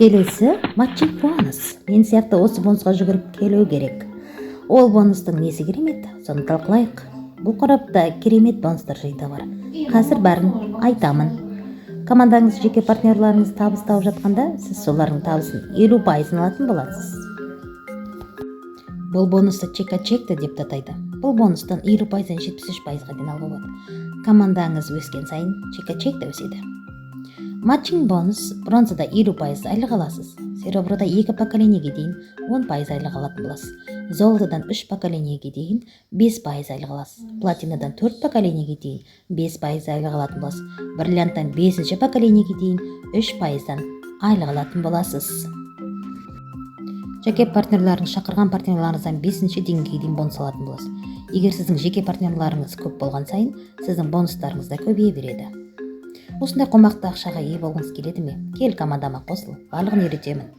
келесі матчинг бонус. Мен сияқты осы бонусқа жүгіріп келу керек. Ол бонустың несі керемет? Соны талқылайық. Бұл қорапта керемет бонустар жиынтығы бар. Қазір бәрін айтамын. Командаңыз жеке партнерларыңыз табыс тауып жатқанда, сіз солардың табысын 50% алатын боласыз. Бұл бонусты чек-чекті деп атайды. Бұл бонустан 50%-дан 73%-ға дейін алуға болады. Командаңыз өскен сайын чек-чек те өседі. Матчинг бонус бронзада 50% айлық аласыз. Сереброда 2 поколениеге дейін 10% айлық алатын боласыз. Золотодан 3 поколениеге дейін 5% айлық аласыз. Платинадан 4 поколениеге дейін 5% айлық алатын боласыз. Бриллианттан 5 поколениеге дейін 3%-дан айлық алатын боласыз. Жеке партнерларыңыз шақырған партнерларыңыздан 5 деңгейге дейін бонус алатын боласыз. Егер сіздің жеке партнерларыңыз көп болған сайын, сіздің бонустарыңыз да көбейе береді. Осындай қомақты ақшаға ие болғыңыз келеді ме? Кел командама қосыл, барлығын үйретемін.